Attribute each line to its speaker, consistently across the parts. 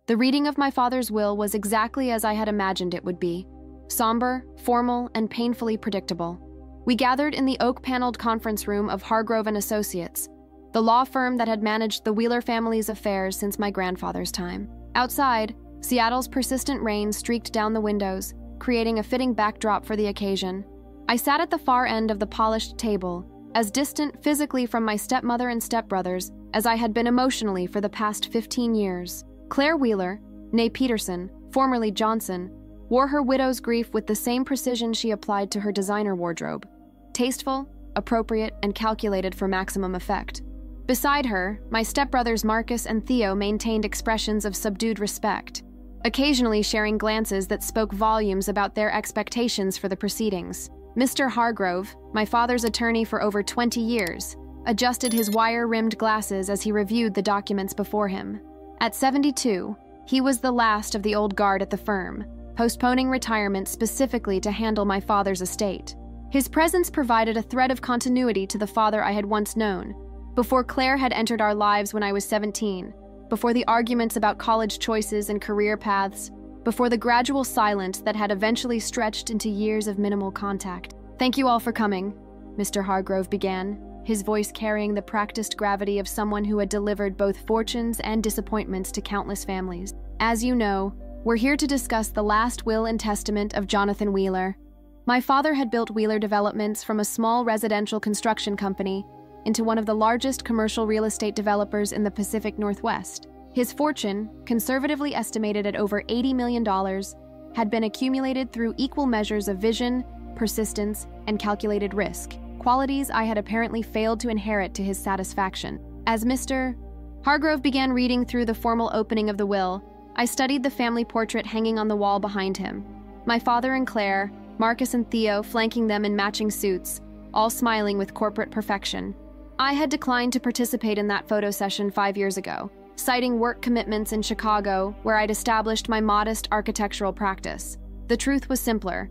Speaker 1: The reading of my father's will was exactly as I had imagined it would be: somber, formal, and painfully predictable. We gathered in the oak-paneled conference room of Hargrove & Associates, the law firm that had managed the Wheeler family's affairs since my grandfather's time. Outside, Seattle's persistent rain streaked down the windows, creating a fitting backdrop for the occasion. I sat at the far end of the polished table, as distant physically from my stepmother and stepbrothers as I had been emotionally for the past 15 years. Claire Wheeler, née Peterson, formerly Johnson, wore her widow's grief with the same precision she applied to her designer wardrobe: tasteful, appropriate, and calculated for maximum effect. Beside her, my stepbrothers Marcus and Theo maintained expressions of subdued respect, occasionally sharing glances that spoke volumes about their expectations for the proceedings. Mr. Hargrove, my father's attorney for over 20 years, adjusted his wire-rimmed glasses as he reviewed the documents before him. At 72, he was the last of the old guard at the firm, postponing retirement specifically to handle my father's estate. His presence provided a thread of continuity to the father I had once known, before Claire had entered our lives when I was 17, before the arguments about college choices and career paths, before the gradual silence that had eventually stretched into years of minimal contact. "Thank you all for coming," Mr. Hargrove began, his voice carrying the practiced gravity of someone who had delivered both fortunes and disappointments to countless families. "As you know, we're here to discuss the last will and testament of Jonathan Wheeler. My father had built Wheeler Developments from a small residential construction company into one of the largest commercial real estate developers in the Pacific Northwest. His fortune, conservatively estimated at over $80 million, had been accumulated through equal measures of vision, persistence, and calculated risk, qualities I had apparently failed to inherit to his satisfaction. As Mr. Hargrove began reading through the formal opening of the will, I studied the family portrait hanging on the wall behind him. My father and Claire, Marcus and Theo flanking them in matching suits, all smiling with corporate perfection. I had declined to participate in that photo session 5 years ago, citing work commitments in Chicago, where I'd established my modest architectural practice. The truth was simpler.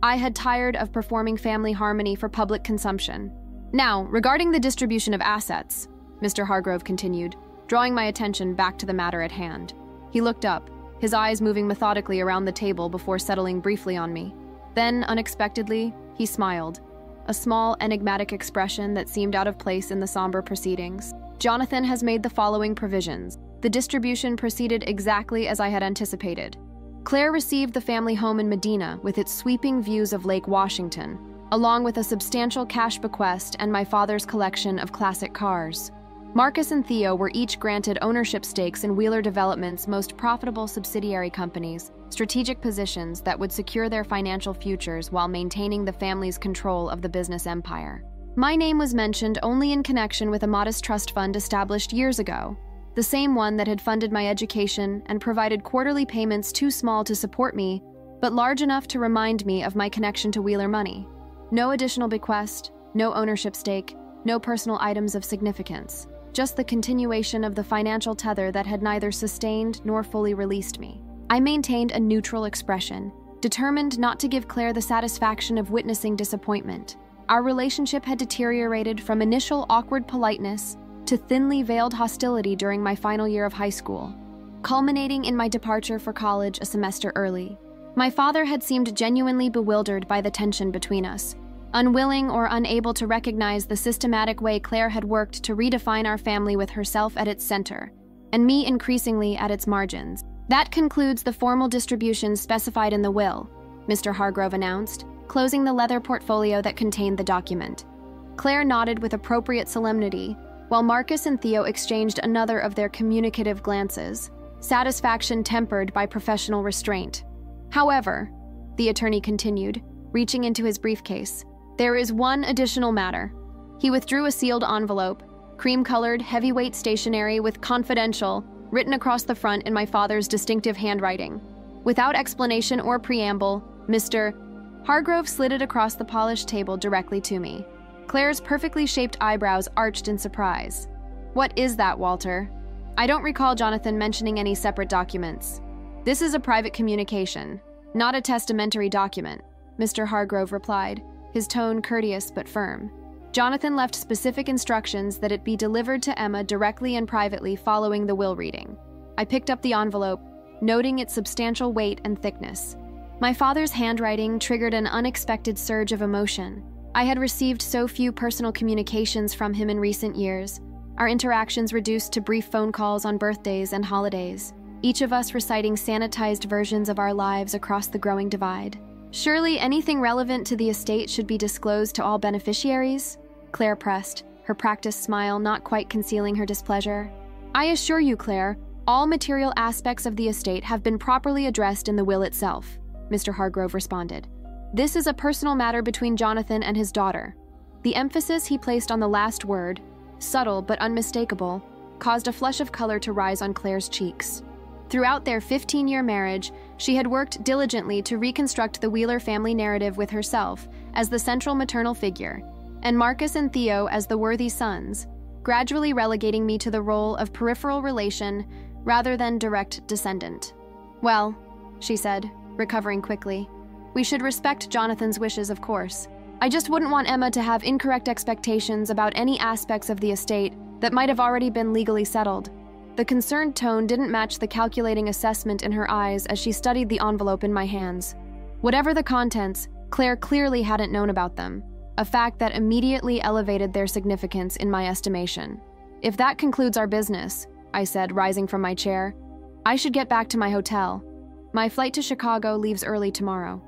Speaker 1: I had tired of performing family harmony for public consumption. "Now, regarding the distribution of assets," Mr. Hargrove continued, drawing my attention back to the matter at hand. He looked up, his eyes moving methodically around the table before settling briefly on me. Then, unexpectedly, he smiled, a small, enigmatic expression that seemed out of place in the somber proceedings. "Jonathan has made the following provisions. The distribution proceeded exactly as I had anticipated. Claire received the family home in Medina with its sweeping views of Lake Washington, along with a substantial cash bequest and my father's collection of classic cars. Marcus and Theo were each granted ownership stakes in Wheeler Development's most profitable subsidiary companies, strategic positions that would secure their financial futures while maintaining the family's control of the business empire. My name was mentioned only in connection with a modest trust fund established years ago, the same one that had funded my education and provided quarterly payments too small to support me, but large enough to remind me of my connection to Wheeler money. No additional bequest, no ownership stake, no personal items of significance. Just the continuation of the financial tether that had neither sustained nor fully released me. I maintained a neutral expression, determined not to give Claire the satisfaction of witnessing disappointment. Our relationship had deteriorated from initial awkward politeness to thinly veiled hostility during my final year of high school, culminating in my departure for college a semester early. My father had seemed genuinely bewildered by the tension between us, unwilling or unable to recognize the systematic way Claire had worked to redefine our family with herself at its center, and me increasingly at its margins. "That concludes the formal distributions specified in the will," Mr. Hargrove announced, closing the leather portfolio that contained the document. Claire nodded with appropriate solemnity, while Marcus and Theo exchanged another of their communicative glances, satisfaction tempered by professional restraint. "However," the attorney continued, reaching into his briefcase, "there is one additional matter." He withdrew a sealed envelope, cream-colored, heavyweight stationery with "Confidential" written across the front in my father's distinctive handwriting. Without explanation or preamble, Mr. Hargrove slid it across the polished table directly to me. Claire's perfectly shaped eyebrows arched in surprise. "What is that, Walter?" "I don't recall Jonathan mentioning any separate documents. This is a private communication, not a testamentary document," Mr. Hargrove replied, his tone courteous but firm. "Jonathan left specific instructions that it be delivered to Emma directly and privately following the will reading." I picked up the envelope, noting its substantial weight and thickness. My father's handwriting triggered an unexpected surge of emotion. I had received so few personal communications from him in recent years, our interactions reduced to brief phone calls on birthdays and holidays, each of us reciting sanitized versions of our lives across the growing divide. Surely anything relevant to the estate should be disclosed to all beneficiaries? Claire pressed, her practiced smile not quite concealing her displeasure. I assure you, Claire, all material aspects of the estate have been properly addressed in the will itself, Mr. Hargrove responded. This is a personal matter between Jonathan and his daughter. The emphasis he placed on the last word, subtle but unmistakable, caused a flush of color to rise on Claire's cheeks. Throughout their 15-year marriage, she had worked diligently to reconstruct the Wheeler family narrative with herself as the central maternal figure, and Marcus and Theo as the worthy sons, gradually relegating me to the role of peripheral relation rather than direct descendant. Well, she said, recovering quickly, we should respect Jonathan's wishes, of course. I just wouldn't want Emma to have incorrect expectations about any aspects of the estate that might have already been legally settled. The concerned tone didn't match the calculating assessment in her eyes as she studied the envelope in my hands. Whatever the contents, Claire clearly hadn't known about them, a fact that immediately elevated their significance in my estimation. If that concludes our business, I said, rising from my chair, I should get back to my hotel. My flight to Chicago leaves early tomorrow.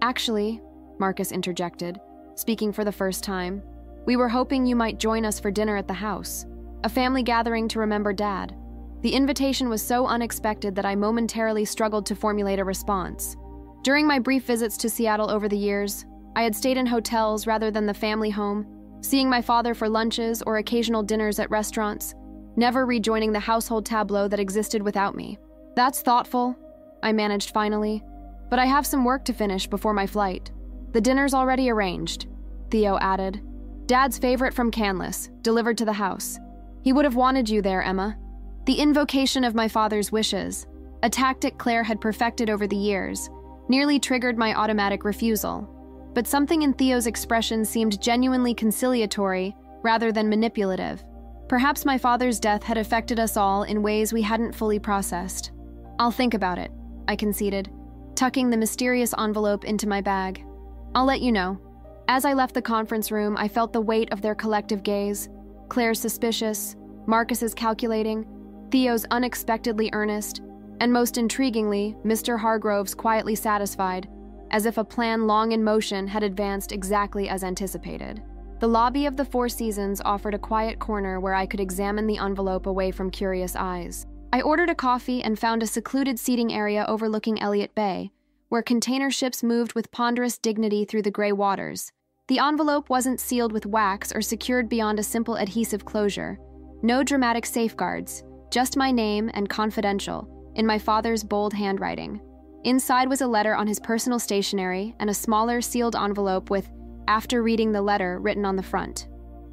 Speaker 1: Actually, Marcus interjected, speaking for the first time, we were hoping you might join us for dinner at the house, a family gathering to remember Dad. The invitation was so unexpected that I momentarily struggled to formulate a response. During my brief visits to Seattle over the years, I had stayed in hotels rather than the family home, seeing my father for lunches or occasional dinners at restaurants, never rejoining the household tableau that existed without me. That's thoughtful, I managed finally, but I have some work to finish before my flight. The dinner's already arranged, Theo added. Dad's favorite from Canlis, delivered to the house. He would have wanted you there, Emma. The invocation of my father's wishes, a tactic Claire had perfected over the years, nearly triggered my automatic refusal. But something in Theo's expression seemed genuinely conciliatory rather than manipulative. Perhaps my father's death had affected us all in ways we hadn't fully processed. I'll think about it, I conceded, tucking the mysterious envelope into my bag. I'll let you know. As I left the conference room, I felt the weight of their collective gaze. Claire's suspicious, Marcus's calculating, Theo's unexpectedly earnest, and most intriguingly, Mr. Hargrove's quietly satisfied, as if a plan long in motion had advanced exactly as anticipated. The lobby of the Four Seasons offered a quiet corner where I could examine the envelope away from curious eyes. I ordered a coffee and found a secluded seating area overlooking Elliott Bay, where container ships moved with ponderous dignity through the gray waters. The envelope wasn't sealed with wax or secured beyond a simple adhesive closure. No dramatic safeguards, just my name and confidential, in my father's bold handwriting. Inside was a letter on his personal stationery and a smaller sealed envelope with, "After reading the letter," written on the front.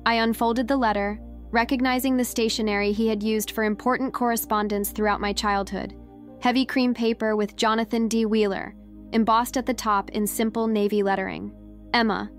Speaker 1: I unfolded the letter, recognizing the stationery he had used for important correspondence throughout my childhood. Heavy cream paper with Jonathan D. Wheeler, embossed at the top in simple navy lettering. Emma,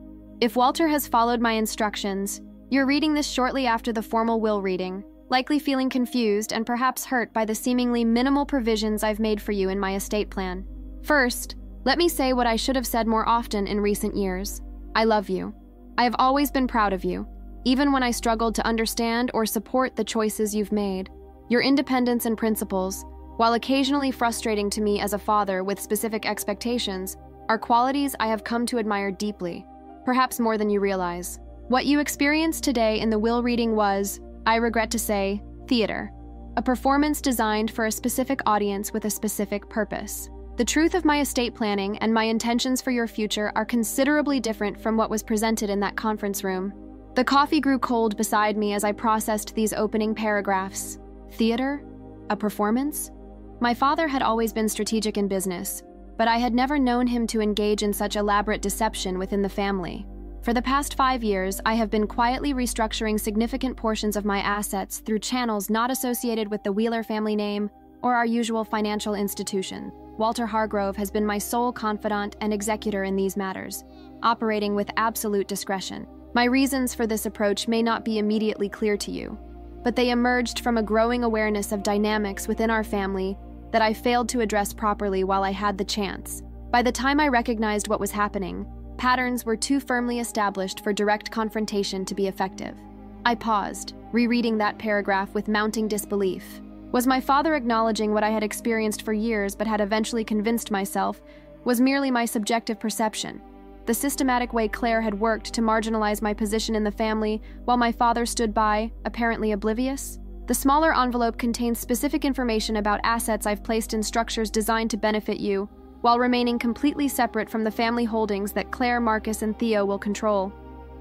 Speaker 1: if Walter has followed my instructions, you're reading this shortly after the formal will reading, likely feeling confused and perhaps hurt by the seemingly minimal provisions I've made for you in my estate plan. First, let me say what I should have said more often in recent years. I love you. I have always been proud of you, even when I struggled to understand or support the choices you've made. Your independence and principles, while occasionally frustrating to me as a father with specific expectations, are qualities I have come to admire deeply, perhaps more than you realize. What you experienced today in the will reading was, I regret to say, theater, a performance designed for a specific audience with a specific purpose. The truth of my estate planning and my intentions for your future are considerably different from what was presented in that conference room. The coffee grew cold beside me as I processed these opening paragraphs. Theater? A performance? My father had always been strategic in business, but I had never known him to engage in such elaborate deception within the family. For the past 5 years, I have been quietly restructuring significant portions of my assets through channels not associated with the Wheeler family name or our usual financial institution. Walter Hargrove has been my sole confidant and executor in these matters, operating with absolute discretion. My reasons for this approach may not be immediately clear to you, but they emerged from a growing awareness of dynamics within our family that I failed to address properly while I had the chance. By the time I recognized what was happening, patterns were too firmly established for direct confrontation to be effective. I paused, rereading that paragraph with mounting disbelief. Was my father acknowledging what I had experienced for years but had eventually convinced myself was merely my subjective perception? The systematic way Claire had worked to marginalize my position in the family while my father stood by, apparently oblivious? The smaller envelope contains specific information about assets I've placed in structures designed to benefit you, while remaining completely separate from the family holdings that Claire, Marcus, and Theo will control.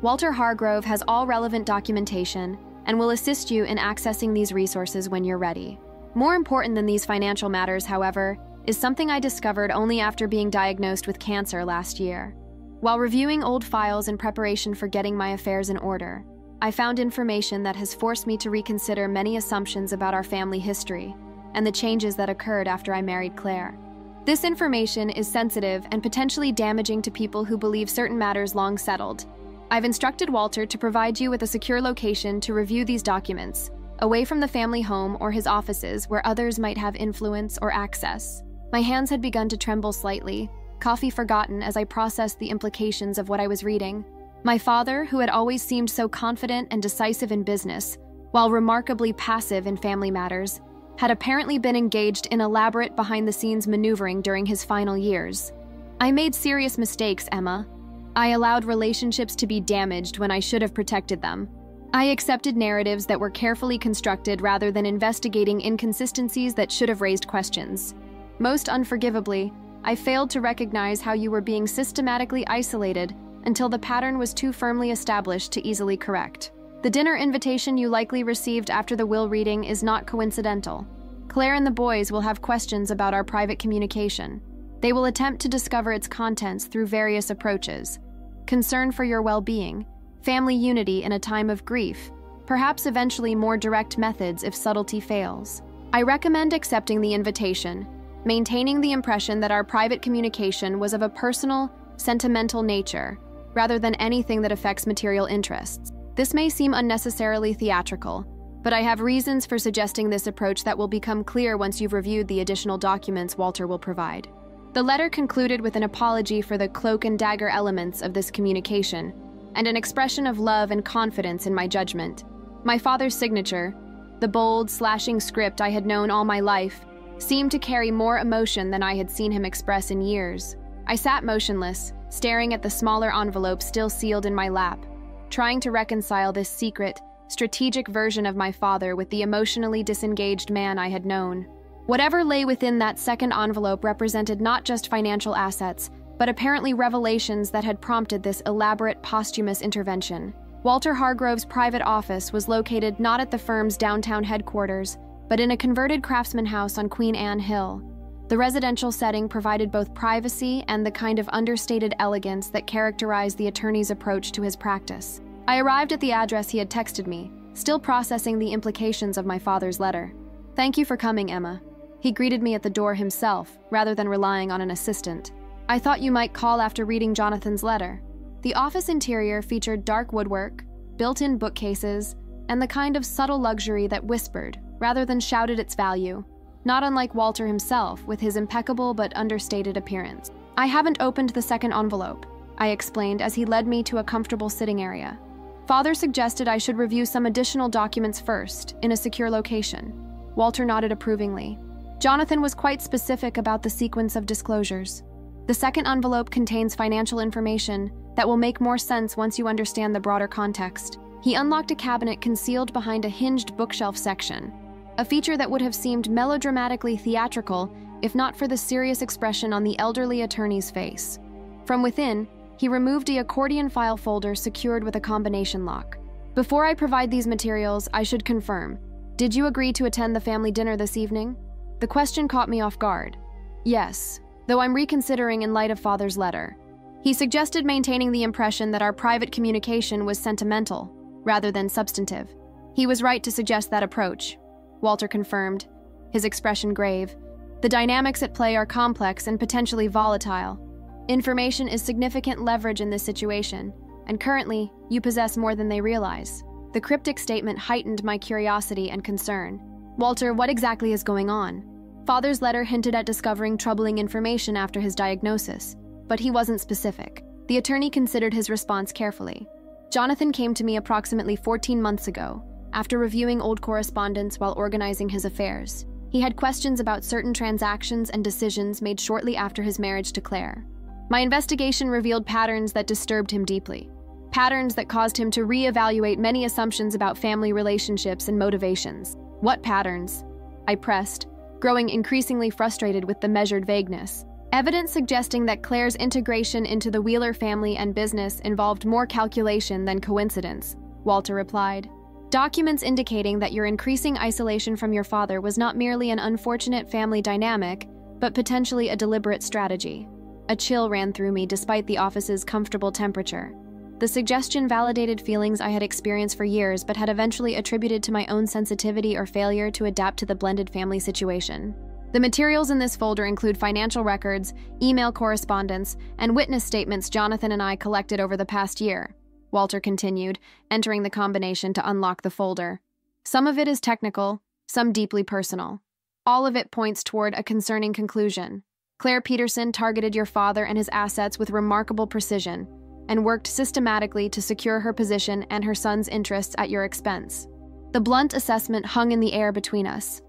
Speaker 1: Walter Hargrove has all relevant documentation and will assist you in accessing these resources when you're ready. More important than these financial matters, however, is something I discovered only after being diagnosed with cancer last year. While reviewing old files in preparation for getting my affairs in order, I found information that has forced me to reconsider many assumptions about our family history and the changes that occurred after I married Claire. This information is sensitive and potentially damaging to people who believe certain matters long settled. I've instructed Walter to provide you with a secure location to review these documents, away from the family home or his offices where others might have influence or access. My hands had begun to tremble slightly, coffee forgotten as I processed the implications of what I was reading. My father, who had always seemed so confident and decisive in business, while remarkably passive in family matters, had apparently been engaged in elaborate behind-the-scenes maneuvering during his final years. I made serious mistakes, Emma. I allowed relationships to be damaged when I should have protected them. I accepted narratives that were carefully constructed rather than investigating inconsistencies that should have raised questions. Most unforgivably, I failed to recognize how you were being systematically isolated until the pattern was too firmly established to easily correct. The dinner invitation you likely received after the will reading is not coincidental. Claire and the boys will have questions about our private communication. They will attempt to discover its contents through various approaches: concern for your well-being, family unity in a time of grief, perhaps eventually more direct methods if subtlety fails. I recommend accepting the invitation, maintaining the impression that our private communication was of a personal, sentimental nature, rather than anything that affects material interests. This may seem unnecessarily theatrical, but I have reasons for suggesting this approach that will become clear once you've reviewed the additional documents Walter will provide. The letter concluded with an apology for the cloak and dagger elements of this communication, and an expression of love and confidence in my judgment. My father's signature, the bold, slashing script I had known all my life, seemed to carry more emotion than I had seen him express in years. I sat motionless, staring at the smaller envelope still sealed in my lap, trying to reconcile this secret, strategic version of my father with the emotionally disengaged man I had known. Whatever lay within that second envelope represented not just financial assets, but apparently revelations that had prompted this elaborate posthumous intervention. Walter Hargrove's private office was located not at the firm's downtown headquarters, but in a converted craftsman house on Queen Anne Hill. The residential setting provided both privacy and the kind of understated elegance that characterized the attorney's approach to his practice. I arrived at the address he had texted me, still processing the implications of my father's letter. "Thank you for coming, Emma." He greeted me at the door himself, rather than relying on an assistant. "I thought you might call after reading Jonathan's letter." The office interior featured dark woodwork, built-in bookcases, and the kind of subtle luxury that whispered, rather than shouted its value, not unlike Walter himself with his impeccable but understated appearance. "I haven't opened the second envelope," I explained as he led me to a comfortable sitting area. "Father suggested I should review some additional documents first, in a secure location." Walter nodded approvingly. Jonathan was quite specific about the sequence of disclosures. "The second envelope contains financial information that will make more sense once you understand the broader context." He unlocked a cabinet concealed behind a hinged bookshelf section, a feature that would have seemed melodramatically theatrical if not for the serious expression on the elderly attorney's face. From within, he removed the accordion file folder secured with a combination lock. "Before I provide these materials, I should confirm. Did you agree to attend the family dinner this evening?" The question caught me off guard. "Yes, though I'm reconsidering in light of Father's letter." He suggested maintaining the impression that our private communication was sentimental, rather than substantive. He was right to suggest that approach, Walter confirmed, his expression grave. "The dynamics at play are complex and potentially volatile. Information is significant leverage in this situation, and currently, you possess more than they realize." The cryptic statement heightened my curiosity and concern. "Walter, what exactly is going on?" Father's letter hinted at discovering troubling information after his diagnosis, but he wasn't specific. The attorney considered his response carefully. Jonathan came to me approximately 14 months ago, after reviewing old correspondence while organizing his affairs. He had questions about certain transactions and decisions made shortly after his marriage to Claire. My investigation revealed patterns that disturbed him deeply. Patterns that caused him to reevaluate many assumptions about family relationships and motivations. What patterns? I pressed, growing increasingly frustrated with the measured vagueness. Evidence suggesting that Claire's integration into the Wheeler family and business involved more calculation than coincidence, Walter replied. Documents indicating that your increasing isolation from your father was not merely an unfortunate family dynamic, but potentially a deliberate strategy. A chill ran through me despite the office's comfortable temperature. The suggestion validated feelings I had experienced for years but had eventually attributed to my own sensitivity or failure to adapt to the blended family situation. The materials in this folder include financial records, email correspondence, and witness statements Jonathan and I collected over the past year, Walter continued, entering the combination to unlock the folder. Some of it is technical, some deeply personal. All of it points toward a concerning conclusion. Claire Peterson targeted your father and his assets with remarkable precision and worked systematically to secure her position and her son's interests at your expense. The blunt assessment hung in the air between us.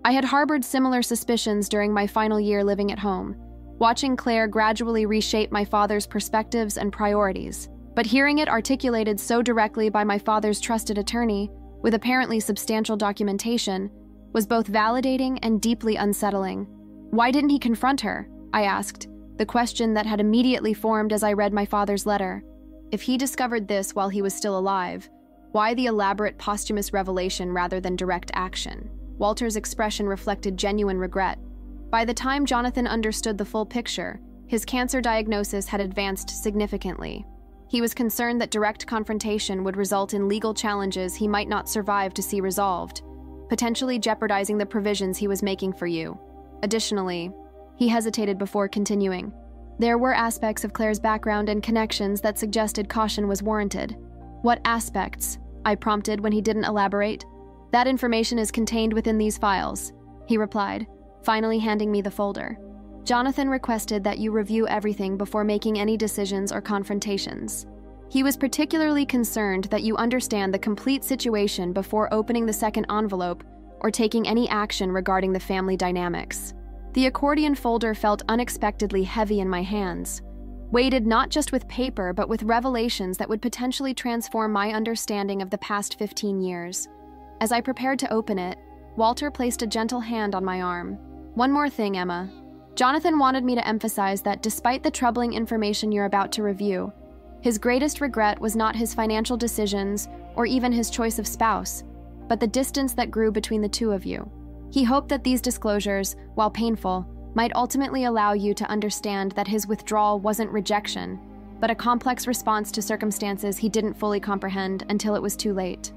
Speaker 1: I had harbored similar suspicions during my final year living at home, watching Claire gradually reshape my father's perspectives and priorities. But hearing it articulated so directly by my father's trusted attorney, with apparently substantial documentation, was both validating and deeply unsettling. Why didn't he confront her? I asked, the question that had immediately formed as I read my father's letter. If he discovered this while he was still alive, why the elaborate posthumous revelation rather than direct action? Walter's expression reflected genuine regret. By the time Jonathan understood the full picture, his cancer diagnosis had advanced significantly. He was concerned that direct confrontation would result in legal challenges he might not survive to see resolved, potentially jeopardizing the provisions he was making for you. Additionally, he hesitated before continuing. There were aspects of Claire's background and connections that suggested caution was warranted. What aspects? I prompted when he didn't elaborate. That information is contained within these files, he replied, finally handing me the folder. Jonathan requested that you review everything before making any decisions or confrontations. He was particularly concerned that you understand the complete situation before opening the second envelope or taking any action regarding the family dynamics. The accordion folder felt unexpectedly heavy in my hands, weighted not just with paper but with revelations that would potentially transform my understanding of the past 15 years. As I prepared to open it, Walter placed a gentle hand on my arm. One more thing, Emma. Jonathan wanted me to emphasize that despite the troubling information you're about to review, his greatest regret was not his financial decisions or even his choice of spouse, but the distance that grew between the two of you. He hoped that these disclosures, while painful, might ultimately allow you to understand that his withdrawal wasn't rejection, but a complex response to circumstances he didn't fully comprehend until it was too late.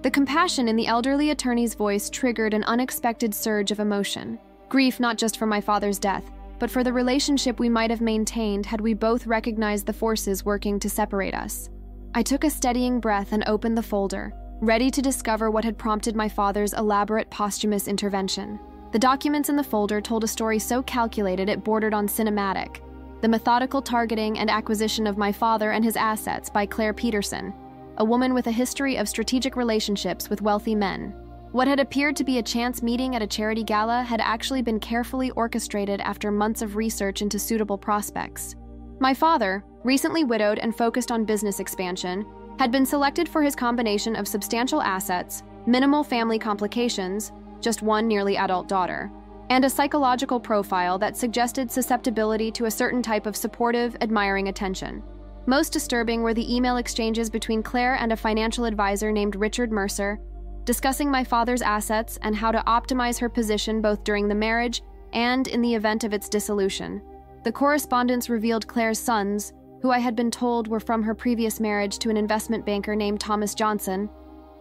Speaker 1: The compassion in the elderly attorney's voice triggered an unexpected surge of emotion. Grief not just for my father's death, but for the relationship we might have maintained had we both recognized the forces working to separate us. I took a steadying breath and opened the folder, ready to discover what had prompted my father's elaborate posthumous intervention. The documents in the folder told a story so calculated it bordered on cinematic. The methodical targeting and acquisition of my father and his assets by Claire Peterson, a woman with a history of strategic relationships with wealthy men. What had appeared to be a chance meeting at a charity gala had actually been carefully orchestrated after months of research into suitable prospects. My father, recently widowed and focused on business expansion, had been selected for his combination of substantial assets, minimal family complications, just one nearly adult daughter, and a psychological profile that suggested susceptibility to a certain type of supportive, admiring attention. Most disturbing were the email exchanges between Claire and a financial advisor named Richard Mercer, discussing my father's assets and how to optimize her position both during the marriage and in the event of its dissolution. The correspondence revealed Claire's sons, who I had been told were from her previous marriage to an investment banker named Thomas Johnson,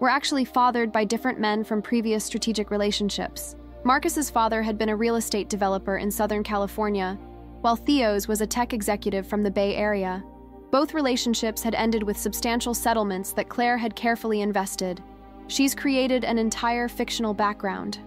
Speaker 1: were actually fathered by different men from previous strategic relationships. Marcus's father had been a real estate developer in Southern California, while Theo's was a tech executive from the Bay Area. Both relationships had ended with substantial settlements that Claire had carefully invested. She's created an entire fictional background,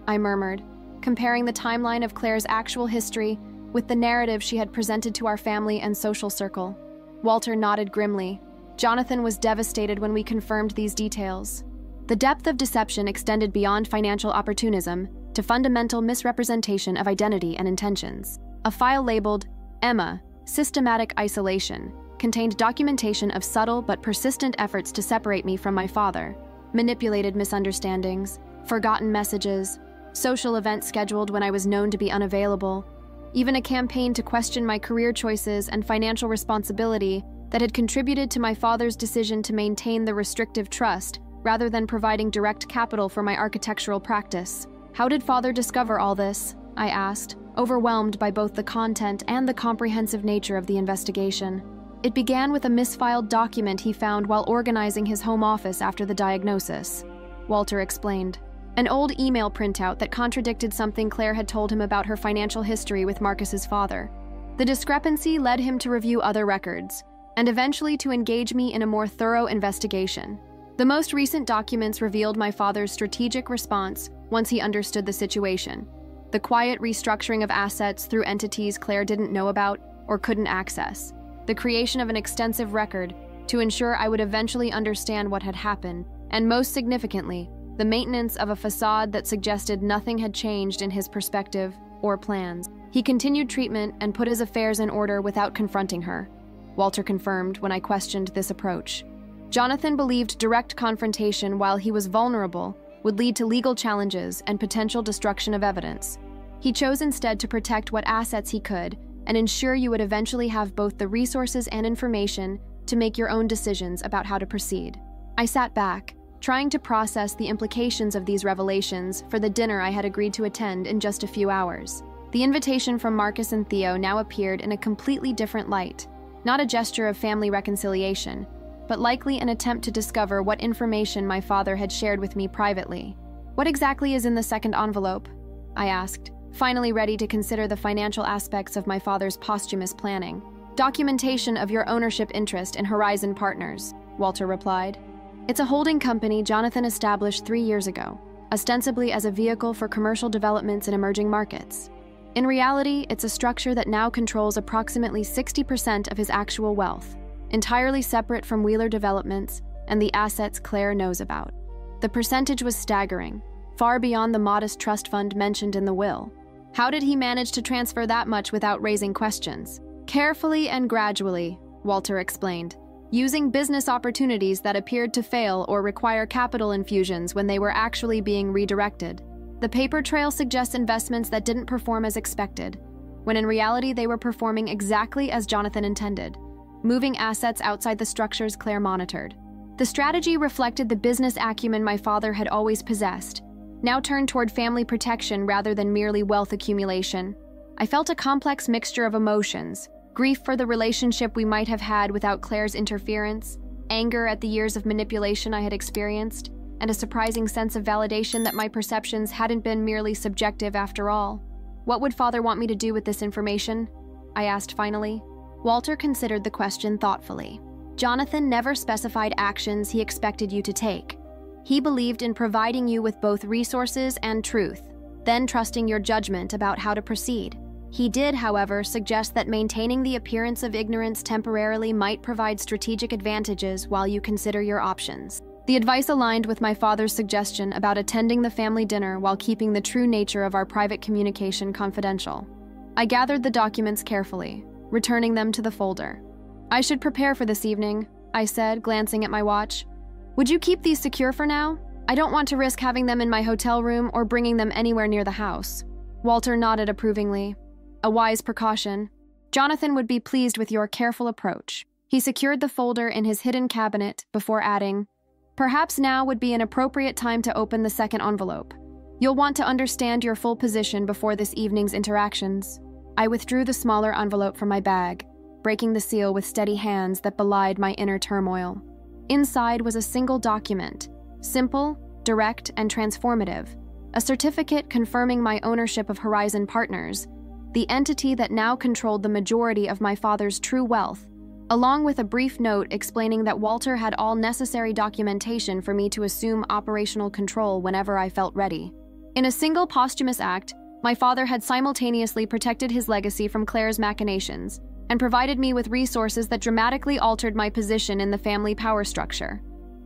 Speaker 1: I murmured, comparing the timeline of Claire's actual history with the narrative she had presented to our family and social circle. Walter nodded grimly. Jonathan was devastated when we confirmed these details. The depth of deception extended beyond financial opportunism to fundamental misrepresentation of identity and intentions. A file labeled Emma, Systematic Isolation, contained documentation of subtle but persistent efforts to separate me from my father, manipulated misunderstandings, forgotten messages, social events scheduled when I was known to be unavailable, even a campaign to question my career choices and financial responsibility that had contributed to my father's decision to maintain the restrictive trust rather than providing direct capital for my architectural practice. How did Father discover all this? I asked, overwhelmed by both the content and the comprehensive nature of the investigation. It began with a misfiled document he found while organizing his home office after the diagnosis, Walter explained. An old email printout that contradicted something Claire had told him about her financial history with Marcus's father. The discrepancy led him to review other records, and eventually to engage me in a more thorough investigation. The most recent documents revealed my father's strategic response once he understood the situation. The quiet restructuring of assets through entities Claire didn't know about or couldn't access. The creation of an extensive record to ensure I would eventually understand what had happened, and most significantly, the maintenance of a facade that suggested nothing had changed in his perspective or plans. He continued treatment and put his affairs in order without confronting her, Walter confirmed when I questioned this approach. Jonathan believed direct confrontation while he was vulnerable would lead to legal challenges and potential destruction of evidence. He chose instead to protect what assets he could and ensure you would eventually have both the resources and information to make your own decisions about how to proceed. I sat back, trying to process the implications of these revelations for the dinner I had agreed to attend in just a few hours. The invitation from Marcus and Theo now appeared in a completely different light, not a gesture of family reconciliation, but likely an attempt to discover what information my father had shared with me privately. What exactly is in the second envelope? I asked, finally ready to consider the financial aspects of my father's posthumous planning. Documentation of your ownership interest in Horizon Partners, Walter replied. It's a holding company Jonathan established 3 years ago, ostensibly as a vehicle for commercial developments in emerging markets. In reality, it's a structure that now controls approximately 60% of his actual wealth, entirely separate from Wheeler Developments and the assets Claire knows about. The percentage was staggering, far beyond the modest trust fund mentioned in the will. How did he manage to transfer that much without raising questions? Carefully and gradually, Walter explained, using business opportunities that appeared to fail or require capital infusions when they were actually being redirected. The paper trail suggests investments that didn't perform as expected, when in reality they were performing exactly as Jonathan intended, moving assets outside the structures Claire monitored. The strategy reflected the business acumen my father had always possessed, now turned toward family protection rather than merely wealth accumulation. I felt a complex mixture of emotions: grief for the relationship we might have had without Claire's interference, anger at the years of manipulation I had experienced, and a surprising sense of validation that my perceptions hadn't been merely subjective after all. What would Father want me to do with this information? I asked finally. Walter considered the question thoughtfully. Jonathan never specified actions he expected you to take. He believed in providing you with both resources and truth, then trusting your judgment about how to proceed. He did, however, suggest that maintaining the appearance of ignorance temporarily might provide strategic advantages while you consider your options. The advice aligned with my father's suggestion about attending the family dinner while keeping the true nature of our private communication confidential. I gathered the documents carefully, returning them to the folder. I should prepare for this evening, I said, glancing at my watch. Would you keep these secure for now? I don't want to risk having them in my hotel room or bringing them anywhere near the house. Walter nodded approvingly. A wise precaution. Jonathan would be pleased with your careful approach. He secured the folder in his hidden cabinet before adding, perhaps now would be an appropriate time to open the second envelope. You'll want to understand your full position before this evening's interactions. I withdrew the smaller envelope from my bag, breaking the seal with steady hands that belied my inner turmoil. Inside was a single document, simple, direct, and transformative, a certificate confirming my ownership of Horizon Partners, the entity that now controlled the majority of my father's true wealth, along with a brief note explaining that Walter had all necessary documentation for me to assume operational control whenever I felt ready. In a single posthumous act, My father had simultaneously protected his legacy from Claire's machinations and provided me with resources that dramatically altered my position in the family power structure,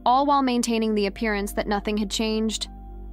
Speaker 1: all while maintaining the appearance that nothing had changed.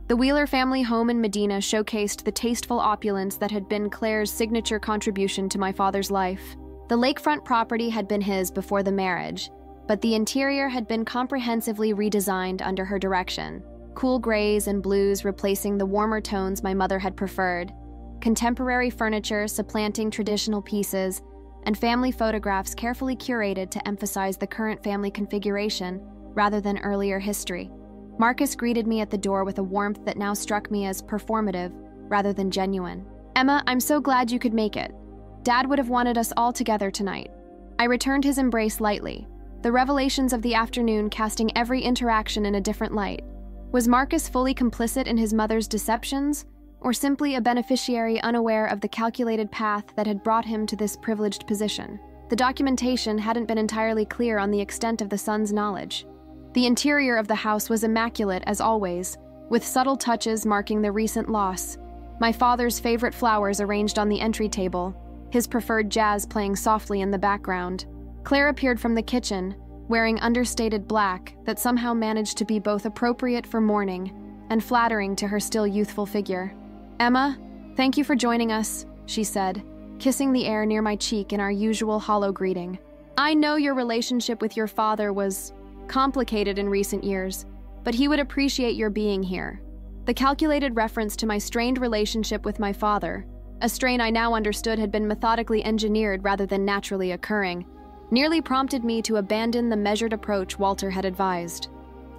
Speaker 1: The Wheeler family home in Medina showcased the tasteful opulence that had been Claire's signature contribution to my father's life. The lakefront property had been his before the marriage, but the interior had been comprehensively redesigned under her direction. Cool grays and blues replacing the warmer tones my mother had preferred, contemporary furniture supplanting traditional pieces, and family photographs carefully curated to emphasize the current family configuration rather than earlier history. Marcus greeted me at the door with a warmth that now struck me as performative rather than genuine. "Emma, I'm so glad you could make it. Dad would have wanted us all together tonight." I returned his embrace lightly, the revelations of the afternoon casting every interaction in a different light. Was Marcus fully complicit in his mother's deceptions, or simply a beneficiary unaware of the calculated path that had brought him to this privileged position? The documentation hadn't been entirely clear on the extent of the son's knowledge. The interior of the house was immaculate as always, with subtle touches marking the recent loss. My father's favorite flowers arranged on the entry table, his preferred jazz playing softly in the background. Claire appeared from the kitchen, wearing understated black that somehow managed to be both appropriate for mourning and flattering to her still youthful figure. "Emma, thank you for joining us," she said, kissing the air near my cheek in our usual hollow greeting. "I know your relationship with your father was complicated in recent years, but he would appreciate your being here." The calculated reference to my strained relationship with my father, a strain I now understood had been methodically engineered rather than naturally occurring, nearly prompted me to abandon the measured approach Walter had advised.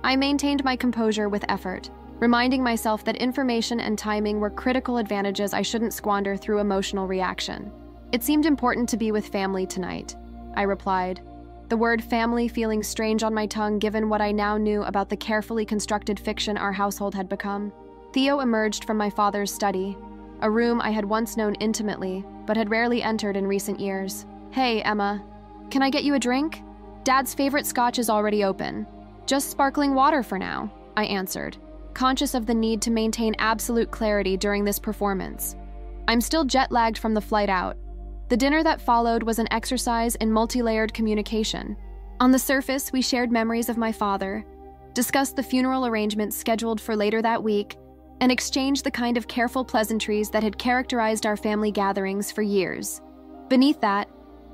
Speaker 1: I maintained my composure with effort, reminding myself that information and timing were critical advantages I shouldn't squander through emotional reaction. "It seemed important to be with family tonight," I replied, the word family feeling strange on my tongue given what I now knew about the carefully constructed fiction our household had become. Theo emerged from my father's study, a room I had once known intimately, but had rarely entered in recent years. "Hey, Emma, can I get you a drink? Dad's favorite scotch is already open. Just sparkling water for now," I answered, conscious of the need to maintain absolute clarity during this performance. I'm still jet-lagged from the flight out. The dinner that followed was an exercise in multi-layered communication. On the surface, we shared memories of my father, discussed the funeral arrangements scheduled for later that week, and exchanged the kind of careful pleasantries that had characterized our family gatherings for years. Beneath that,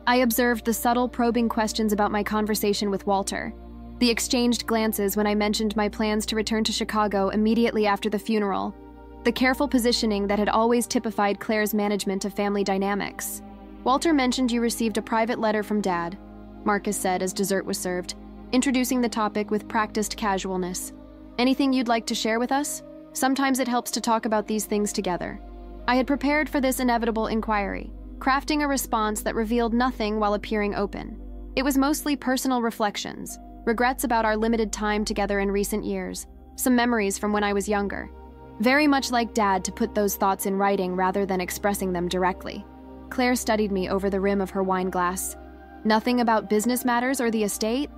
Speaker 1: I observed the subtle probing questions about my conversation with Walter, the exchanged glances when I mentioned my plans to return to Chicago immediately after the funeral, the careful positioning that had always typified Claire's management of family dynamics. "Walter mentioned you received a private letter from Dad," Marcus said as dessert was served, introducing the topic with practiced casualness. "Anything you'd like to share with us? Sometimes it helps to talk about these things together." I had prepared for this inevitable inquiry, crafting a response that revealed nothing while appearing open. It was mostly personal reflections, regrets about our limited time together in recent years, some memories from when I was younger. Very much like Dad to put those thoughts in writing rather than expressing them directly. Claire studied me over the rim of her wine glass. "Nothing about business matters or the estate?"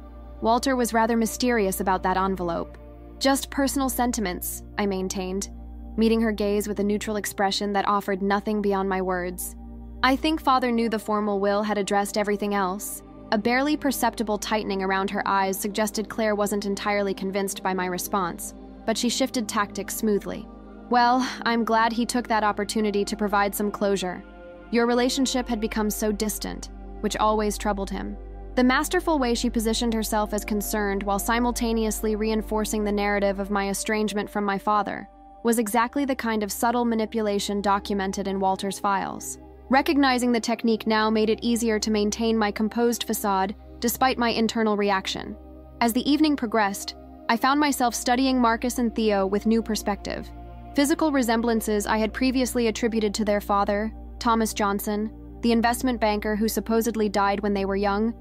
Speaker 1: Walter was rather mysterious about that envelope. "Just personal sentiments," I maintained, meeting her gaze with a neutral expression that offered nothing beyond my words. I think Father knew the formal will had addressed everything else. A barely perceptible tightening around her eyes suggested Claire wasn't entirely convinced by my response, but she shifted tactics smoothly. "Well, I'm glad he took that opportunity to provide some closure. Your relationship had become so distant, which always troubled him." The masterful way she positioned herself as concerned while simultaneously reinforcing the narrative of my estrangement from my father was exactly the kind of subtle manipulation documented in Walter's files. Recognizing the technique now made it easier to maintain my composed facade despite my internal reaction. As the evening progressed, I found myself studying Marcus and Theo with new perspective. Physical resemblances I had previously attributed to their father, Thomas Johnson, the investment banker who supposedly died when they were young,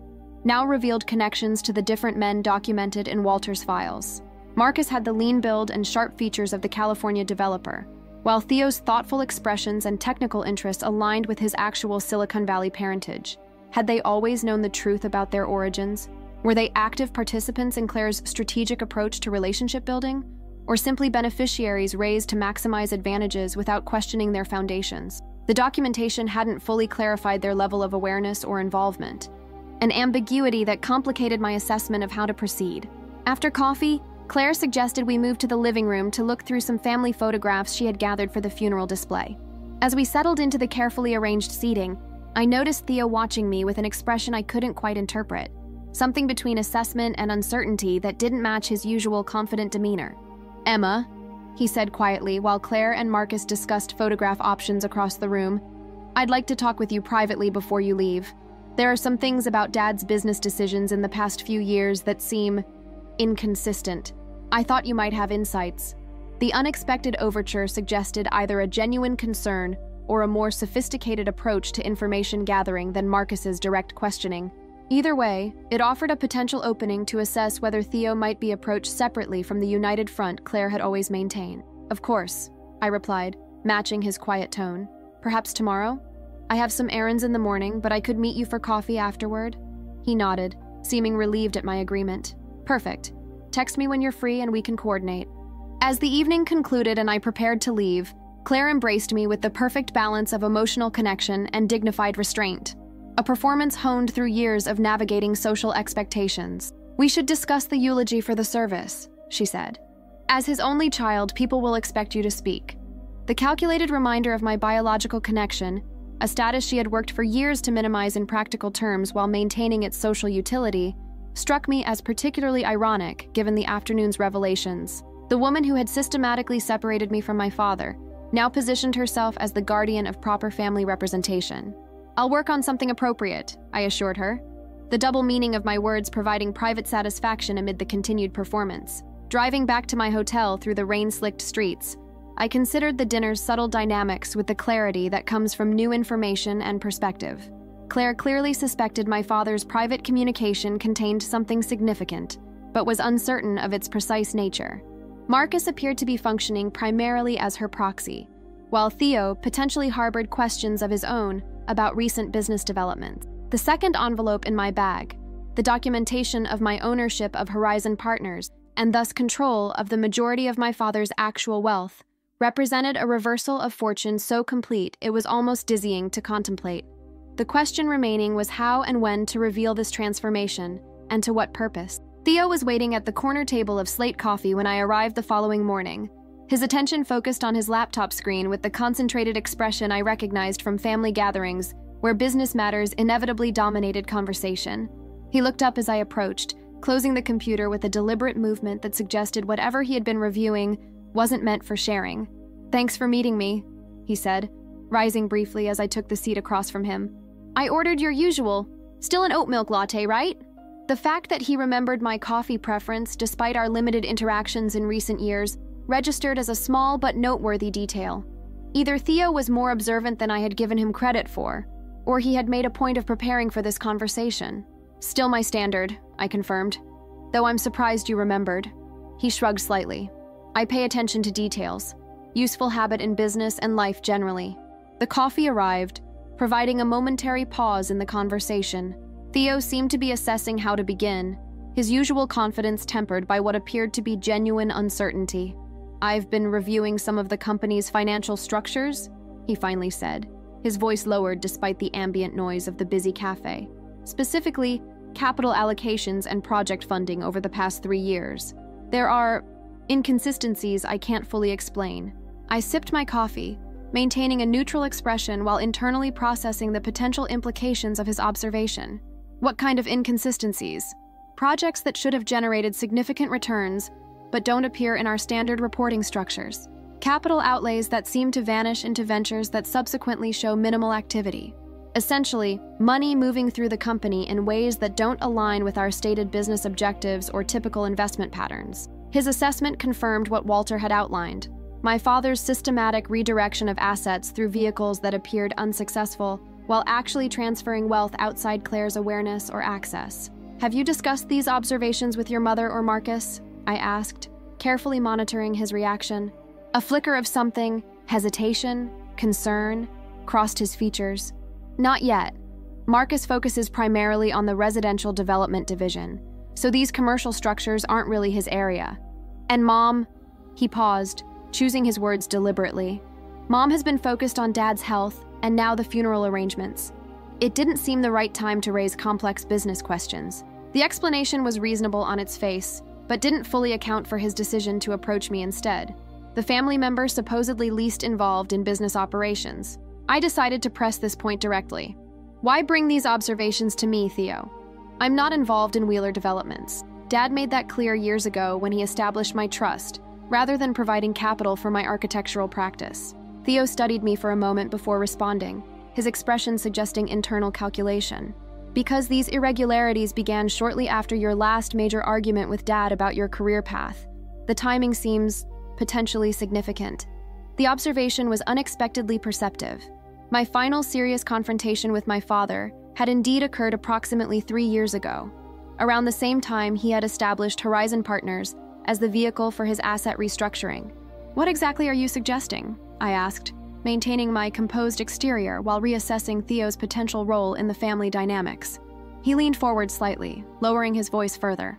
Speaker 1: now revealed connections to the different men documented in Walter's files. Marcus had the lean build and sharp features of the California developer, while Theo's thoughtful expressions and technical interests aligned with his actual Silicon Valley parentage. Had they always known the truth about their origins? Were they active participants in Claire's strategic approach to relationship building? or simply beneficiaries raised to maximize advantages without questioning their foundations. The documentation hadn't fully clarified their level of awareness or involvement, an ambiguity that complicated my assessment of how to proceed. After coffee, Claire suggested we move to the living room to look through some family photographs she had gathered for the funeral display. As we settled into the carefully arranged seating, I noticed Theo watching me with an expression I couldn't quite interpret, something between assessment and uncertainty that didn't match his usual confident demeanor. "Emma," he said quietly while Claire and Marcus discussed photograph options across the room, "I'd like to talk with you privately before you leave. There are some things about Dad's business decisions in the past few years that seem inconsistent. I thought you might have insights." The unexpected overture suggested either a genuine concern or a more sophisticated approach to information gathering than Marcus's direct questioning. Either way, it offered a potential opening to assess whether Theo might be approached separately from the united front Claire had always maintained. "Of course," I replied, matching his quiet tone. "Perhaps tomorrow? I have some errands in the morning, but I could meet you for coffee afterward." He nodded, seeming relieved at my agreement. "Perfect. Text me when you're free and we can coordinate." As the evening concluded and I prepared to leave, Claire embraced me with the perfect balance of emotional connection and dignified restraint, a performance honed through years of navigating social expectations. "We should discuss the eulogy for the service," she said. "As his only child, people will expect you to speak." The calculated reminder of my biological connection, a status she had worked for years to minimize in practical terms while maintaining its social utility, struck me as particularly ironic given the afternoon's revelations. The woman who had systematically separated me from my father now positioned herself as the guardian of proper family representation. "I'll work on something appropriate," I assured her, the double meaning of my words providing private satisfaction amid the continued performance. Driving back to my hotel through the rain-slicked streets, I considered the dinner's subtle dynamics with the clarity that comes from new information and perspective. Claire clearly suspected my father's private communication contained something significant, but was uncertain of its precise nature. Marcus appeared to be functioning primarily as her proxy, while Theo potentially harbored questions of his own about recent business developments. The second envelope in my bag, the documentation of my ownership of Horizon Partners, and thus control of the majority of my father's actual wealth, represented a reversal of fortune so complete it was almost dizzying to contemplate. The question remaining was how and when to reveal this transformation, and to what purpose. Theo was waiting at the corner table of Slate Coffee when I arrived the following morning, his attention focused on his laptop screen with the concentrated expression I recognized from family gatherings where business matters inevitably dominated conversation. He looked up as I approached, closing the computer with a deliberate movement that suggested whatever he had been reviewing wasn't meant for sharing. "Thanks for meeting me," he said, rising briefly as I took the seat across from him. "I ordered your usual. Still an oat milk latte, right?" The fact that he remembered my coffee preference despite our limited interactions in recent years registered as a small but noteworthy detail. Either Theo was more observant than I had given him credit for, or he had made a point of preparing for this conversation. "Still my standard," I confirmed, "though I'm surprised you remembered." He shrugged slightly. "I pay attention to details, useful habit in business and life generally." The coffee arrived, providing a momentary pause in the conversation. Theo seemed to be assessing how to begin, his usual confidence tempered by what appeared to be genuine uncertainty. "I've been reviewing some of the company's financial structures," he finally said, his voice lowered despite the ambient noise of the busy cafe. "Specifically, capital allocations and project funding over the past 3 years. There are inconsistencies I can't fully explain." I sipped my coffee, maintaining a neutral expression while internally processing the potential implications of his observation. "What kind of inconsistencies?" "Projects that should have generated significant returns, but don't appear in our standard reporting structures. Capital outlays that seem to vanish into ventures that subsequently show minimal activity. Essentially, money moving through the company in ways that don't align with our stated business objectives or typical investment patterns." His assessment confirmed what Walter had outlined: my father's systematic redirection of assets through vehicles that appeared unsuccessful, while actually transferring wealth outside Claire's awareness or access. "Have you discussed these observations with your mother or Marcus?" I asked, carefully monitoring his reaction. A flicker of something, hesitation, concern, crossed his features. "Not yet. Marcus focuses primarily on the residential development division, so these commercial structures aren't really his area. And Mom, He paused, choosing his words deliberately. Mom has been focused on Dad's health and now the funeral arrangements. It didn't seem the right time to raise complex business questions. The explanation was reasonable on its face, but didn't fully account for his decision to approach me instead. The family member supposedly least involved in business operations. I decided to press this point directly. Why bring these observations to me, Theo? I'm not involved in Wheeler developments. Dad made that clear years ago when he established my trust, rather than providing capital for my architectural practice. Theo studied me for a moment before responding, his expression suggesting internal calculation. Because these irregularities began shortly after your last major argument with Dad about your career path, the timing seems potentially significant. The observation was unexpectedly perceptive. My final serious confrontation with my father had indeed occurred approximately 3 years ago. Around the same time, he had established Horizon Partners as the vehicle for his asset restructuring. What exactly are you suggesting? I asked, maintaining my composed exterior while reassessing Theo's potential role in the family dynamics. He leaned forward slightly, lowering his voice further.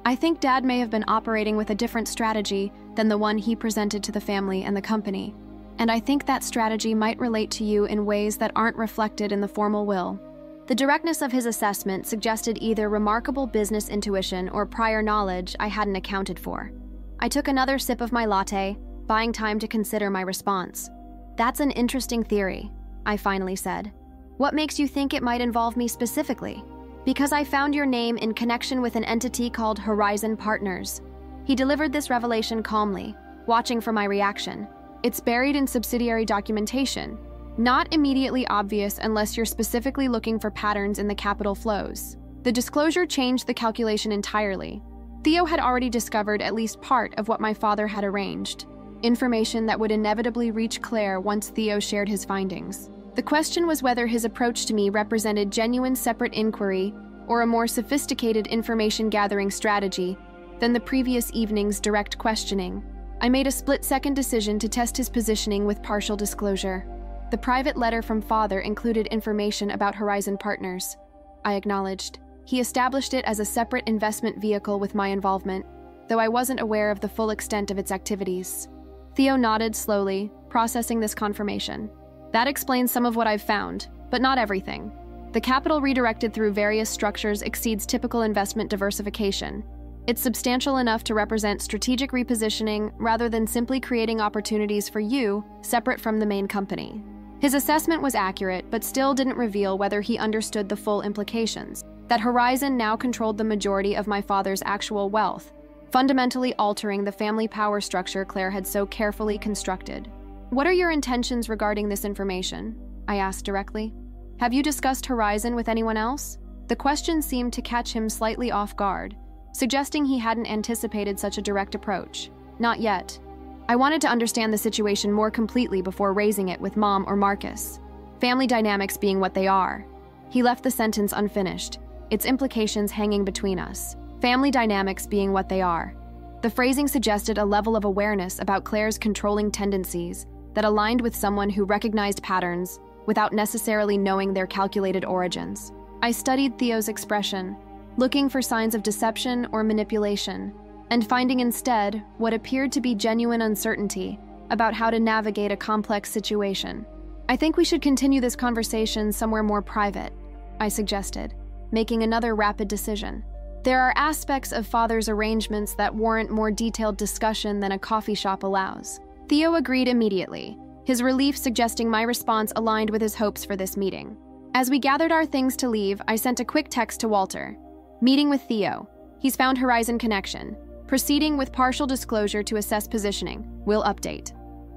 Speaker 1: I think Dad may have been operating with a different strategy than the one he presented to the family and the company, and I think that strategy might relate to you in ways that aren't reflected in the formal will. The directness of his assessment suggested either remarkable business intuition or prior knowledge I hadn't accounted for. I took another sip of my latte, buying time to consider my response. That's an interesting theory, I finally said. What makes you think it might involve me specifically? Because I found your name in connection with an entity called Horizon Partners. He delivered this revelation calmly, watching for my reaction. It's buried in subsidiary documentation, not immediately obvious unless you're specifically looking for patterns in the capital flows. The disclosure changed the calculation entirely. Theo had already discovered at least part of what my father had arranged, information that would inevitably reach Claire once Theo shared his findings. The question was whether his approach to me represented genuine separate inquiry or a more sophisticated information-gathering strategy than the previous evening's direct questioning. I made a split-second decision to test his positioning with partial disclosure. The private letter from Father included information about Horizon Partners. I acknowledged. He established it as a separate investment vehicle with my involvement, though I wasn't aware of the full extent of its activities. Theo nodded slowly, processing this confirmation. That explains some of what I've found, but not everything. The capital redirected through various structures exceeds typical investment diversification. It's substantial enough to represent strategic repositioning rather than simply creating opportunities for you, separate from the main company. His assessment was accurate, but still didn't reveal whether he understood the full implications. That Horizon now controlled the majority of my father's actual wealth, fundamentally altering the family power structure Claire had so carefully constructed. What are your intentions regarding this information? I asked directly. Have you discussed Horizon with anyone else? The question seemed to catch him slightly off guard, suggesting he hadn't anticipated such a direct approach. Not yet. I wanted to understand the situation more completely before raising it with Mom or Marcus. Family dynamics being what they are. He left the sentence unfinished, its implications hanging between us. Family dynamics being what they are. The phrasing suggested a level of awareness about Claire's controlling tendencies that aligned with someone who recognized patterns without necessarily knowing their calculated origins. I studied Theo's expression, looking for signs of deception or manipulation, and finding instead what appeared to be genuine uncertainty about how to navigate a complex situation. I think we should continue this conversation somewhere more private, I suggested, making another rapid decision. There are aspects of Father's arrangements that warrant more detailed discussion than a coffee shop allows. Theo agreed immediately, his relief suggesting my response aligned with his hopes for this meeting. As we gathered our things to leave, I sent a quick text to Walter. Meeting with Theo. He's found Horizon connection. Proceeding with partial disclosure to assess positioning. Will update.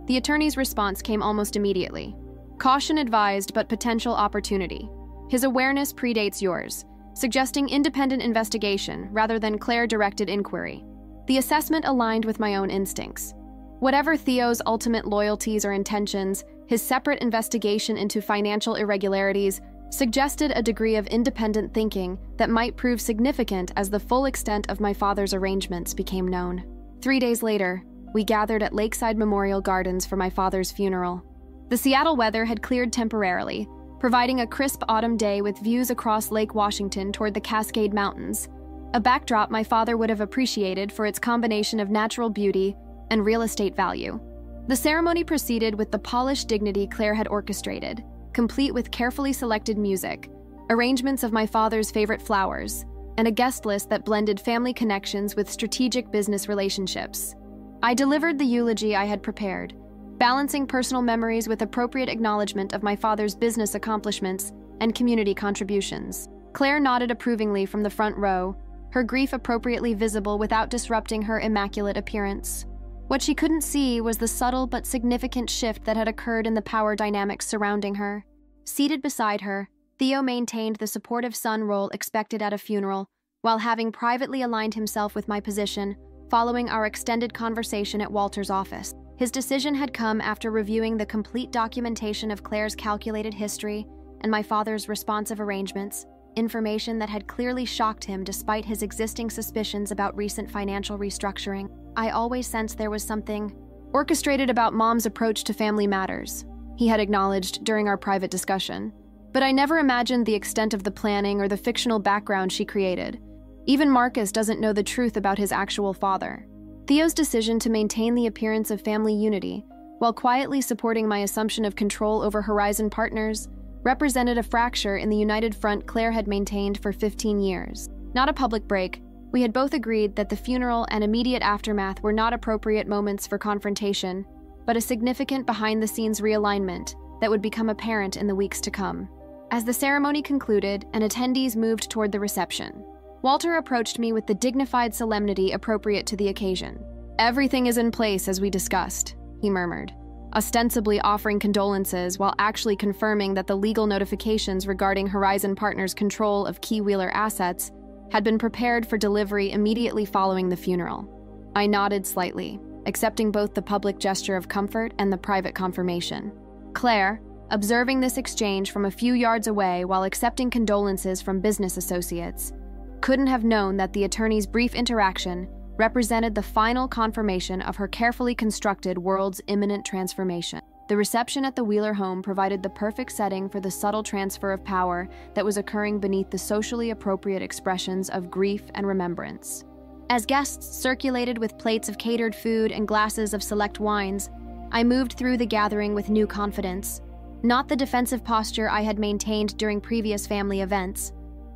Speaker 1: The attorney's response came almost immediately. Caution advised, but potential opportunity. His awareness predates yours, suggesting independent investigation rather than Claire-directed inquiry. The assessment aligned with my own instincts. Whatever Theo's ultimate loyalties or intentions, his separate investigation into financial irregularities suggested a degree of independent thinking that might prove significant as the full extent of my father's arrangements became known. 3 days later, we gathered at Lakeside Memorial Gardens for my father's funeral. The Seattle weather had cleared temporarily, providing a crisp autumn day with views across Lake Washington toward the Cascade Mountains, a backdrop my father would have appreciated for its combination of natural beauty and real estate value. The ceremony proceeded with the polished dignity Claire had orchestrated, complete with carefully selected music, arrangements of my father's favorite flowers, and a guest list that blended family connections with strategic business relationships. I delivered the eulogy I had prepared, balancing personal memories with appropriate acknowledgement of my father's business accomplishments and community contributions. Claire nodded approvingly from the front row, her grief appropriately visible without disrupting her immaculate appearance. What she couldn't see was the subtle but significant shift that had occurred in the power dynamics surrounding her. Seated beside her, Theo maintained the supportive son role expected at a funeral, while having privately aligned himself with my position following our extended conversation at Walter's office. His decision had come after reviewing the complete documentation of Claire's calculated history and my father's responsive arrangements, information that had clearly shocked him despite his existing suspicions about recent financial restructuring. I always sensed there was something orchestrated about Mom's approach to family matters, he had acknowledged during our private discussion. But I never imagined the extent of the planning or the fictional background she created. Even Marcus doesn't know the truth about his actual father. Theo's decision to maintain the appearance of family unity, while quietly supporting my assumption of control over Horizon Partners, represented a fracture in the united front Claire had maintained for 15 years. Not a public break, we had both agreed that the funeral and immediate aftermath were not appropriate moments for confrontation, but a significant behind-the-scenes realignment that would become apparent in the weeks to come. As the ceremony concluded and attendees moved toward the reception, Walter approached me with the dignified solemnity appropriate to the occasion. "Everything is in place as we discussed," he murmured, ostensibly offering condolences while actually confirming that the legal notifications regarding Horizon Partners' control of key Wheeler assets had been prepared for delivery immediately following the funeral. I nodded slightly, accepting both the public gesture of comfort and the private confirmation. Claire, observing this exchange from a few yards away while accepting condolences from business associates, couldn't have known that the attorney's brief interaction represented the final confirmation of her carefully constructed world's imminent transformation. The reception at the Wheeler home provided the perfect setting for the subtle transfer of power that was occurring beneath the socially appropriate expressions of grief and remembrance. As guests circulated with plates of catered food and glasses of select wines, I moved through the gathering with new confidence. Not the defensive posture I had maintained during previous family events,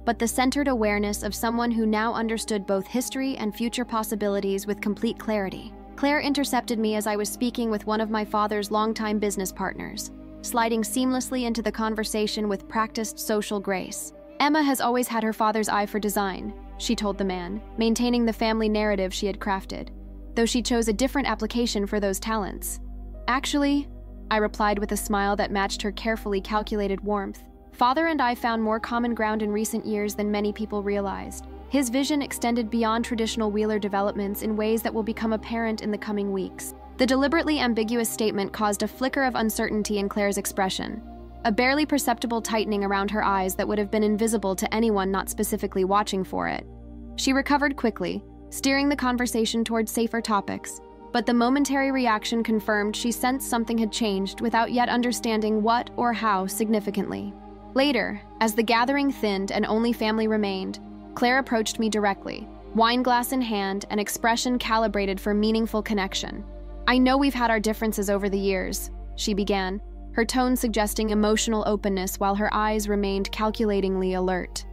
Speaker 1: but the centered awareness of someone who now understood both history and future possibilities with complete clarity. Claire intercepted me as I was speaking with one of my father's longtime business partners, sliding seamlessly into the conversation with practiced social grace. "Emma has always had her father's eye for design," she told the man, maintaining the family narrative she had crafted, though she chose a different application for those talents. "Actually," I replied with a smile that matched her carefully calculated warmth, "Father and I found more common ground in recent years than many people realized. His vision extended beyond traditional Wheeler developments in ways that will become apparent in the coming weeks." The deliberately ambiguous statement caused a flicker of uncertainty in Claire's expression, a barely perceptible tightening around her eyes that would have been invisible to anyone not specifically watching for it. She recovered quickly, steering the conversation toward safer topics, but the momentary reaction confirmed she sensed something had changed without yet understanding what or how significantly. Later, as the gathering thinned and only family remained, Claire approached me directly, wine glass in hand, an expression calibrated for meaningful connection. "I know we've had our differences over the years," she began, her tone suggesting emotional openness while her eyes remained calculatingly alert.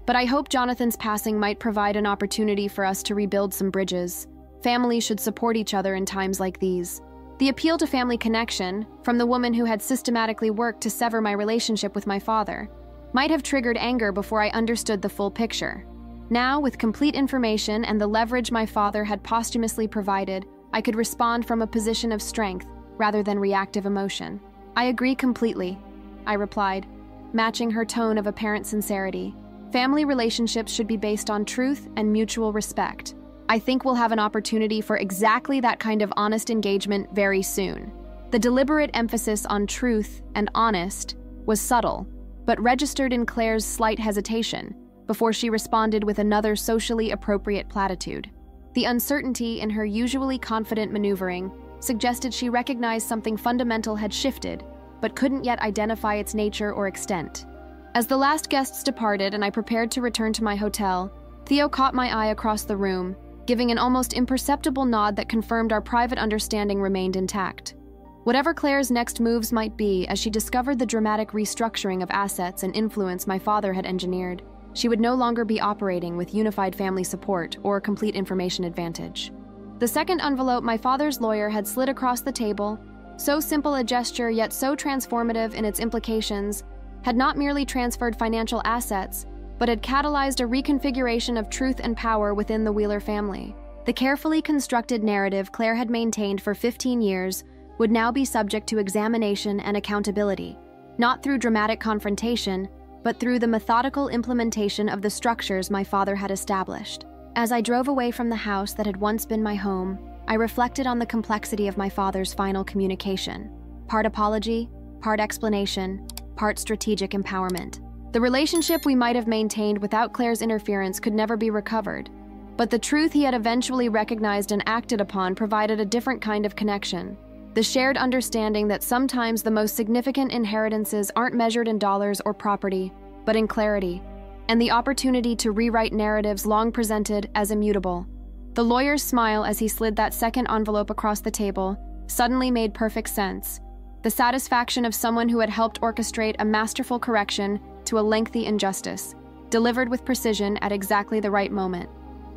Speaker 1: "But I hope Jonathan's passing might provide an opportunity for us to rebuild some bridges. Families should support each other in times like these." The appeal to family connection, from the woman who had systematically worked to sever my relationship with my father, might have triggered anger before I understood the full picture. Now, with complete information and the leverage my father had posthumously provided, I could respond from a position of strength rather than reactive emotion. "I agree completely," I replied, matching her tone of apparent sincerity. "Family relationships should be based on truth and mutual respect. I think we'll have an opportunity for exactly that kind of honest engagement very soon." The deliberate emphasis on truth and honest was subtle, but registered in Claire's slight hesitation before she responded with another socially appropriate platitude. The uncertainty in her usually confident maneuvering suggested she recognized something fundamental had shifted, but couldn't yet identify its nature or extent. As the last guests departed and I prepared to return to my hotel, Theo caught my eye across the room, giving an almost imperceptible nod that confirmed our private understanding remained intact. Whatever Claire's next moves might be, as she discovered the dramatic restructuring of assets and influence my father had engineered, she would no longer be operating with unified family support or complete information advantage. The second envelope my father's lawyer had slid across the table, so simple a gesture yet so transformative in its implications, had not merely transferred financial assets, but had catalyzed a reconfiguration of truth and power within the Wheeler family. The carefully constructed narrative Claire had maintained for 15 years would now be subject to examination and accountability, not through dramatic confrontation, but through the methodical implementation of the structures my father had established. As I drove away from the house that had once been my home, I reflected on the complexity of my father's final communication. Part apology, part explanation, part strategic empowerment. The relationship we might have maintained without Claire's interference could never be recovered, but the truth he had eventually recognized and acted upon provided a different kind of connection. The shared understanding that sometimes the most significant inheritances aren't measured in dollars or property, but in clarity, and the opportunity to rewrite narratives long presented as immutable. The lawyer's smile as he slid that second envelope across the table suddenly made perfect sense. The satisfaction of someone who had helped orchestrate a masterful correction to a lengthy injustice, delivered with precision at exactly the right moment.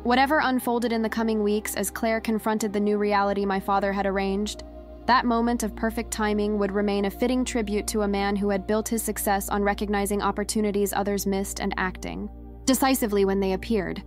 Speaker 1: Whatever unfolded in the coming weeks as Claire confronted the new reality my father had arranged, that moment of perfect timing would remain a fitting tribute to a man who had built his success on recognizing opportunities others missed and acting decisively when they appeared.